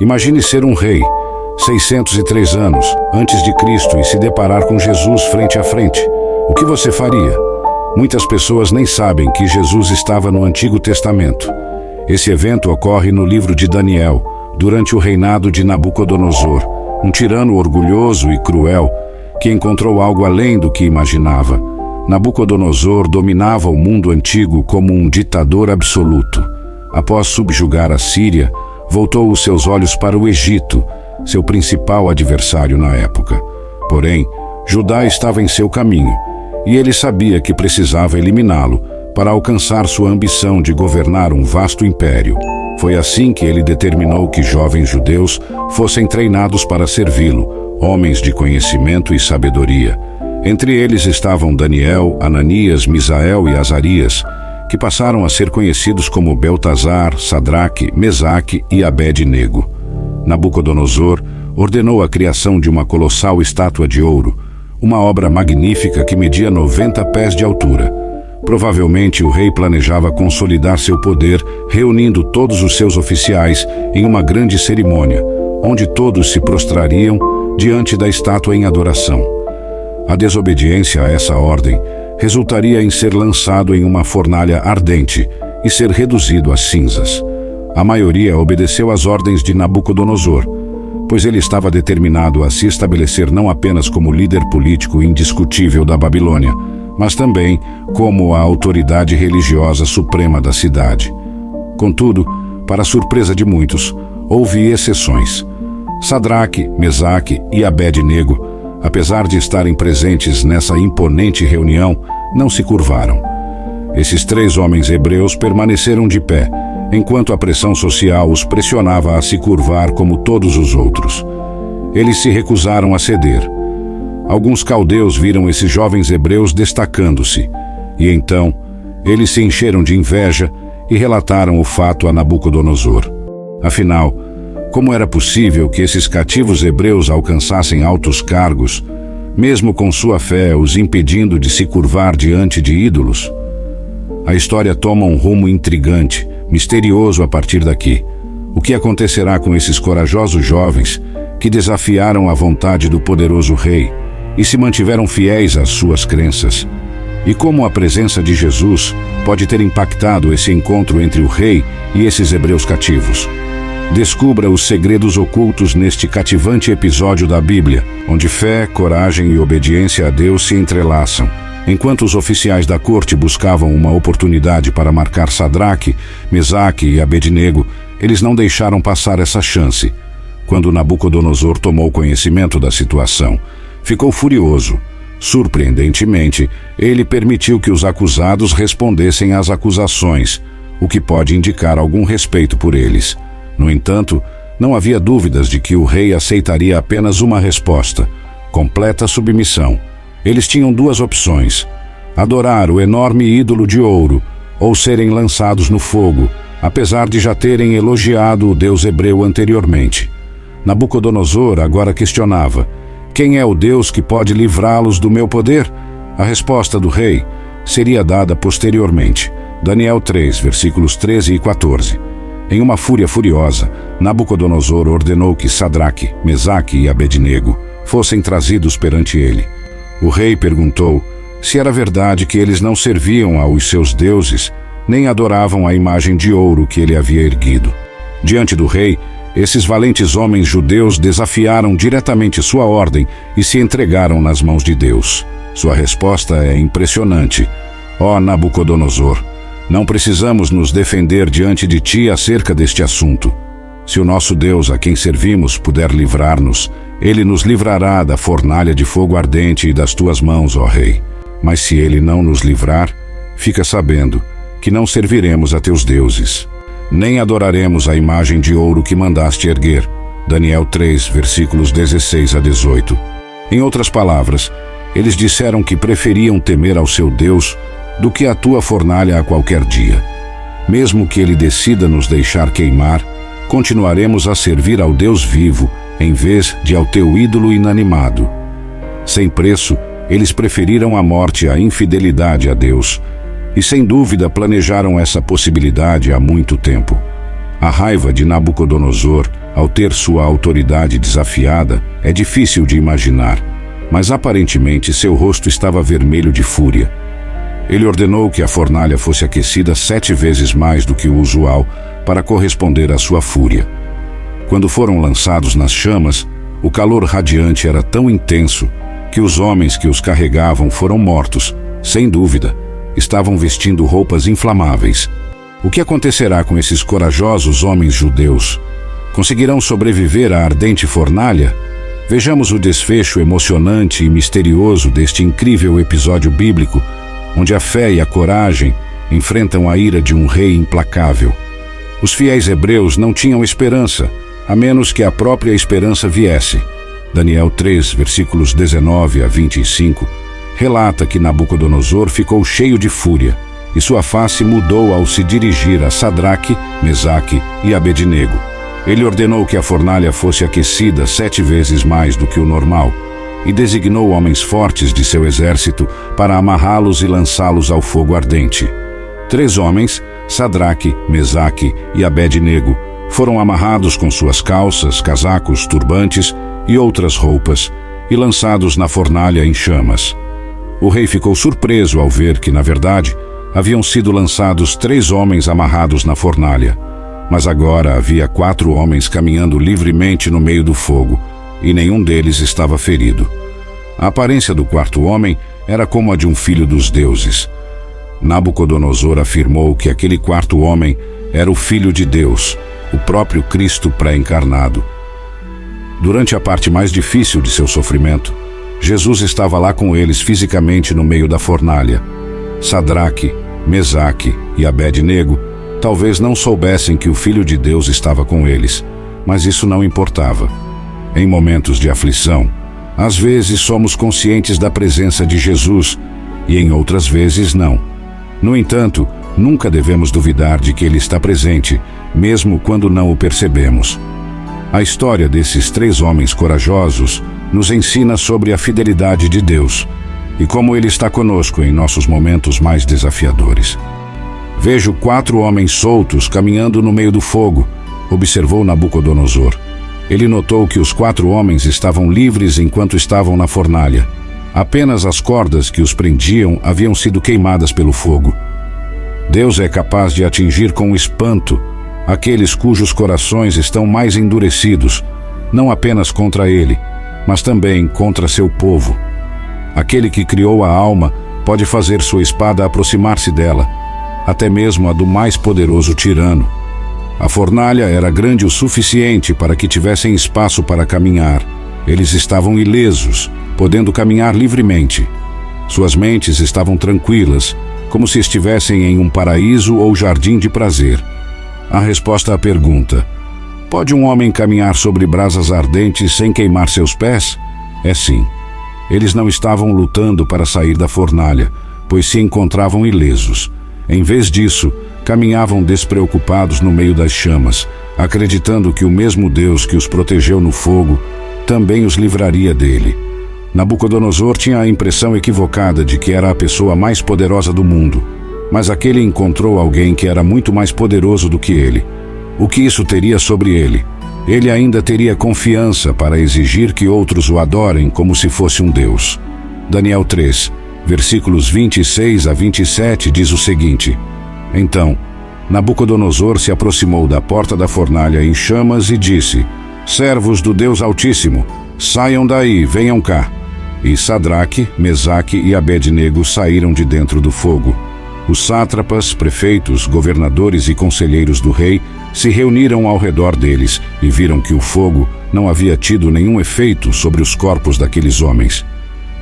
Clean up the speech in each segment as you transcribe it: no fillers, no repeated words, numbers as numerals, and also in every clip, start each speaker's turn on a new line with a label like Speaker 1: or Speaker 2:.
Speaker 1: Imagine ser um rei, 603 anos antes de Cristo, e se deparar com Jesus frente a frente. O que você faria? Muitas pessoas nem sabem que Jesus estava no Antigo Testamento. Esse evento ocorre no livro de Daniel, durante o reinado de Nabucodonosor, um tirano orgulhoso e cruel que encontrou algo além do que imaginava. Nabucodonosor dominava o mundo antigo como um ditador absoluto. Após subjugar a Síria, voltou os seus olhos para o Egito, seu principal adversário na época. Porém, Judá estava em seu caminho, e ele sabia que precisava eliminá-lo para alcançar sua ambição de governar um vasto império. Foi assim que ele determinou que jovens judeus fossem treinados para servi-lo, homens de conhecimento e sabedoria. Entre eles estavam Daniel, Ananias, Misael e Azarias, que passaram a ser conhecidos como Beltazar, Sadraque, Mesaque e Abed-nego. Nabucodonosor ordenou a criação de uma colossal estátua de ouro, uma obra magnífica que media 90 pés de altura. Provavelmente o rei planejava consolidar seu poder, reunindo todos os seus oficiais em uma grande cerimônia, onde todos se prostrariam diante da estátua em adoração. A desobediência a essa ordem resultaria em ser lançado em uma fornalha ardente e ser reduzido a cinzas. A maioria obedeceu às ordens de Nabucodonosor, pois ele estava determinado a se estabelecer não apenas como líder político indiscutível da Babilônia, mas também como a autoridade religiosa suprema da cidade. Contudo, para surpresa de muitos, houve exceções. Sadraque, Mesaque e Abed-nego, apesar de estarem presentes nessa imponente reunião, não se curvaram. Esses 3 homens hebreus permaneceram de pé, enquanto a pressão social os pressionava a se curvar como todos os outros. Eles se recusaram a ceder. Alguns caldeus viram esses jovens hebreus destacando-se, e então eles se encheram de inveja e relataram o fato a Nabucodonosor. Afinal, como era possível que esses cativos hebreus alcançassem altos cargos, mesmo com sua fé os impedindo de se curvar diante de ídolos? A história toma um rumo intrigante, misterioso a partir daqui. O que acontecerá com esses corajosos jovens que desafiaram a vontade do poderoso rei e se mantiveram fiéis às suas crenças? E como a presença de Jesus pode ter impactado esse encontro entre o rei e esses hebreus cativos? Descubra os segredos ocultos neste cativante episódio da Bíblia, onde fé, coragem e obediência a Deus se entrelaçam. Enquanto os oficiais da corte buscavam uma oportunidade para marcar Sadraque, Mesaque e Abed-nego, eles não deixaram passar essa chance. Quando Nabucodonosor tomou conhecimento da situação, ficou furioso. Surpreendentemente, ele permitiu que os acusados respondessem às acusações, o que pode indicar algum respeito por eles. No entanto, não havia dúvidas de que o rei aceitaria apenas uma resposta: completa submissão. Eles tinham 2 opções: adorar o enorme ídolo de ouro ou serem lançados no fogo, apesar de já terem elogiado o Deus hebreu anteriormente. Nabucodonosor agora questionava: quem é o Deus que pode livrá-los do meu poder? A resposta do rei seria dada posteriormente. Daniel 3, versículos 13 e 14. Em uma fúria furiosa, Nabucodonosor ordenou que Sadraque, Mesaque e Abed-nego fossem trazidos perante ele. O rei perguntou se era verdade que eles não serviam aos seus deuses, nem adoravam a imagem de ouro que ele havia erguido. Diante do rei, esses valentes homens judeus desafiaram diretamente sua ordem e se entregaram nas mãos de Deus. Sua resposta é impressionante. Ó Nabucodonosor, não precisamos nos defender diante de ti acerca deste assunto. Se o nosso Deus, a quem servimos, puder livrar-nos, ele nos livrará da fornalha de fogo ardente e das tuas mãos, ó rei. Mas se ele não nos livrar, fica sabendo que não serviremos a teus deuses, nem adoraremos a imagem de ouro que mandaste erguer. Daniel 3, versículos 16 a 18. Em outras palavras, eles disseram que preferiam temer ao seu Deus do que a tua fornalha a qualquer dia. Mesmo que ele decida nos deixar queimar, continuaremos a servir ao Deus vivo, em vez de ao teu ídolo inanimado. Sem preço, eles preferiram a morte à infidelidade a Deus, e sem dúvida planejaram essa possibilidade há muito tempo. A raiva de Nabucodonosor, ao ter sua autoridade desafiada, é difícil de imaginar, mas aparentemente seu rosto estava vermelho de fúria. Ele ordenou que a fornalha fosse aquecida 7 vezes mais do que o usual para corresponder à sua fúria. Quando foram lançados nas chamas, o calor radiante era tão intenso que os homens que os carregavam foram mortos, sem dúvida. Estavam vestindo roupas inflamáveis. O que acontecerá com esses corajosos homens judeus? Conseguirão sobreviver à ardente fornalha? Vejamos o desfecho emocionante e misterioso deste incrível episódio bíblico, onde a fé e a coragem enfrentam a ira de um rei implacável. Os fiéis hebreus não tinham esperança, a menos que a própria esperança viesse. Daniel 3, versículos 19 a 25, relata que Nabucodonosor ficou cheio de fúria, e sua face mudou ao se dirigir a Sadraque, Mesaque e Abednego. Ele ordenou que a fornalha fosse aquecida 7 vezes mais do que o normal, e designou homens fortes de seu exército para amarrá-los e lançá-los ao fogo ardente. 3 homens, Sadraque, Mesaque e Abednego, foram amarrados com suas calças, casacos, turbantes e outras roupas, e lançados na fornalha em chamas. O rei ficou surpreso ao ver que, na verdade, haviam sido lançados 3 homens amarrados na fornalha, mas agora havia 4 homens caminhando livremente no meio do fogo, e nenhum deles estava ferido. A aparência do 4º homem era como a de um filho dos deuses. Nabucodonosor afirmou que aquele 4º homem era o Filho de Deus, o próprio Cristo pré-encarnado. Durante a parte mais difícil de seu sofrimento, Jesus estava lá com eles fisicamente no meio da fornalha. Sadraque, Mesaque e Abednego talvez não soubessem que o Filho de Deus estava com eles, mas isso não importava. Em momentos de aflição, às vezes somos conscientes da presença de Jesus e em outras vezes não. No entanto, nunca devemos duvidar de que Ele está presente, mesmo quando não o percebemos. A história desses 3 homens corajosos nos ensina sobre a fidelidade de Deus e como Ele está conosco em nossos momentos mais desafiadores. Vejo 4 homens soltos caminhando no meio do fogo, observou Nabucodonosor. Ele notou que os 4 homens estavam livres enquanto estavam na fornalha. Apenas as cordas que os prendiam haviam sido queimadas pelo fogo. Deus é capaz de atingir com espanto aqueles cujos corações estão mais endurecidos, não apenas contra Ele, mas também contra seu povo. Aquele que criou a alma pode fazer sua espada aproximar-se dela, até mesmo a do mais poderoso tirano. A fornalha era grande o suficiente para que tivessem espaço para caminhar. Eles estavam ilesos, podendo caminhar livremente. Suas mentes estavam tranquilas, como se estivessem em um paraíso ou jardim de prazer. A resposta à pergunta: pode um homem caminhar sobre brasas ardentes sem queimar seus pés? É sim. Eles não estavam lutando para sair da fornalha, pois se encontravam ilesos. Em vez disso, caminhavam despreocupados no meio das chamas, acreditando que o mesmo Deus que os protegeu no fogo também os livraria dele. Nabucodonosor tinha a impressão equivocada de que era a pessoa mais poderosa do mundo, mas aquele encontrou alguém que era muito mais poderoso do que ele. O que isso teria sobre ele? Ele ainda teria confiança para exigir que outros o adorem como se fosse um Deus. Daniel 3, versículos 26 a 27 diz o seguinte: Então, Nabucodonosor se aproximou da porta da fornalha em chamas e disse: Servos do Deus Altíssimo, saiam daí, venham cá. E Sadraque, Mesaque e Abednego saíram de dentro do fogo. Os sátrapas, prefeitos, governadores e conselheiros do rei se reuniram ao redor deles e viram que o fogo não havia tido nenhum efeito sobre os corpos daqueles homens.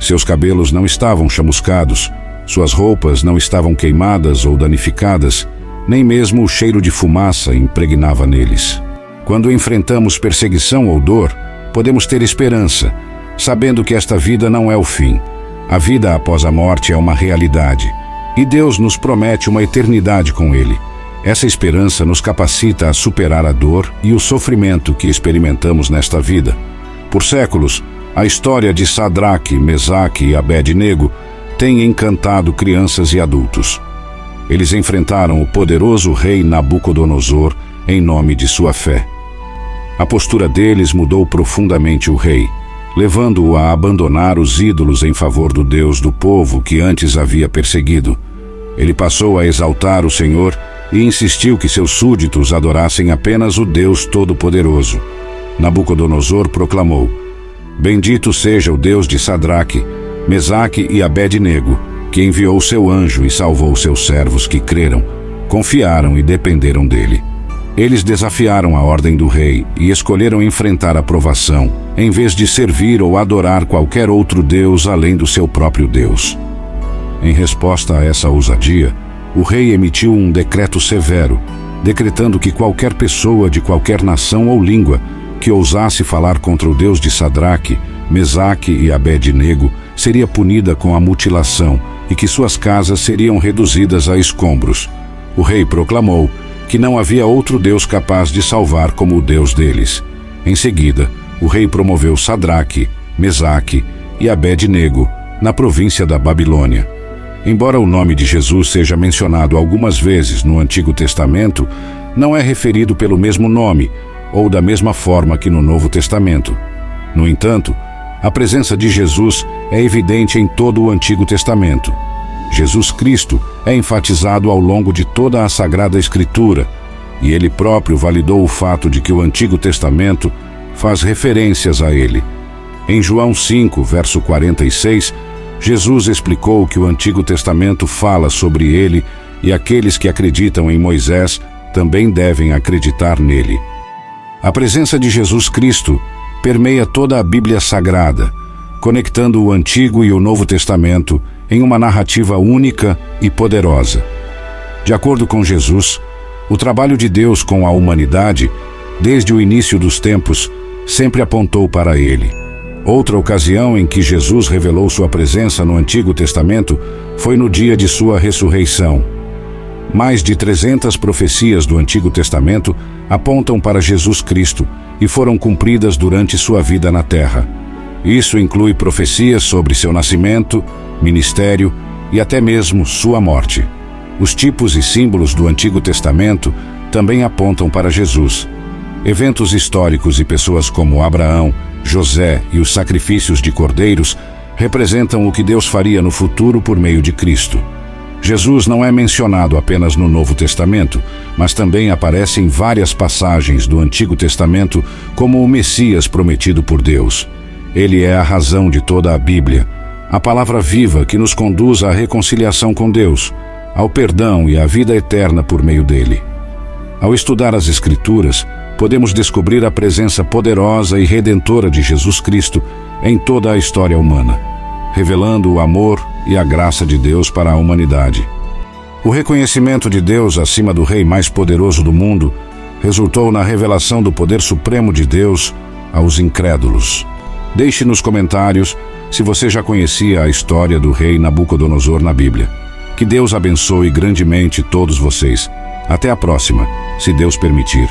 Speaker 1: Seus cabelos não estavam chamuscados, suas roupas não estavam queimadas ou danificadas, nem mesmo o cheiro de fumaça impregnava neles. Quando enfrentamos perseguição ou dor, podemos ter esperança, sabendo que esta vida não é o fim. A vida após a morte é uma realidade, e Deus nos promete uma eternidade com Ele. Essa esperança nos capacita a superar a dor e o sofrimento que experimentamos nesta vida. Por séculos, a história de Sadraque, Mesaque e Abednego tem encantado crianças e adultos. Eles enfrentaram o poderoso rei Nabucodonosor em nome de sua fé. A postura deles mudou profundamente o rei, levando-o a abandonar os ídolos em favor do Deus do povo que antes havia perseguido. Ele passou a exaltar o Senhor e insistiu que seus súditos adorassem apenas o Deus Todo-Poderoso. Nabucodonosor proclamou: Bendito seja o Deus de Sadraque, Mesaque e Abed-nego, que enviou seu anjo e salvou seus servos que creram, confiaram e dependeram dele. Eles desafiaram a ordem do rei e escolheram enfrentar a provação, em vez de servir ou adorar qualquer outro Deus além do seu próprio Deus. Em resposta a essa ousadia, o rei emitiu um decreto severo, decretando que qualquer pessoa de qualquer nação ou língua que ousasse falar contra o Deus de Sadraque, Mesaque e Abed-nego seria punida com a mutilação e que suas casas seriam reduzidas a escombros. O rei proclamou que não havia outro Deus capaz de salvar como o Deus deles. Em seguida, o rei promoveu Sadraque, Mesaque e Abed-nego na província da Babilônia. Embora o nome de Jesus seja mencionado algumas vezes no Antigo Testamento, não é referido pelo mesmo nome ou da mesma forma que no Novo Testamento. No entanto, a presença de Jesus é evidente em todo o Antigo Testamento. Jesus Cristo é enfatizado ao longo de toda a Sagrada Escritura, e ele próprio validou o fato de que o Antigo Testamento faz referências a ele. Em João 5, verso 46, Jesus explicou que o Antigo Testamento fala sobre ele e aqueles que acreditam em Moisés também devem acreditar nele. A presença de Jesus Cristo permeia toda a Bíblia Sagrada, conectando o Antigo e o Novo Testamento em uma narrativa única e poderosa. De acordo com Jesus, o trabalho de Deus com a humanidade, desde o início dos tempos, sempre apontou para ele. Outra ocasião em que Jesus revelou sua presença no Antigo Testamento foi no dia de sua ressurreição. Mais de 300 profecias do Antigo Testamento apontam para Jesus Cristo e foram cumpridas durante sua vida na Terra. Isso inclui profecias sobre seu nascimento, ministério e até mesmo sua morte. Os tipos e símbolos do Antigo Testamento também apontam para Jesus. Eventos históricos e pessoas como Abraão, José e os sacrifícios de cordeiros representam o que Deus faria no futuro por meio de Cristo. Jesus não é mencionado apenas no Novo Testamento, mas também aparece em várias passagens do Antigo Testamento como o Messias prometido por Deus. Ele é a razão de toda a Bíblia, a palavra viva que nos conduz à reconciliação com Deus, ao perdão e à vida eterna por meio dele. Ao estudar as Escrituras, podemos descobrir a presença poderosa e redentora de Jesus Cristo em toda a história humana, revelando o amor e a graça de Deus para a humanidade. O reconhecimento de Deus acima do rei mais poderoso do mundo resultou na revelação do poder supremo de Deus aos incrédulos. Deixe nos comentários se você já conhecia a história do rei Nabucodonosor na Bíblia. Que Deus abençoe grandemente todos vocês. Até a próxima, se Deus permitir.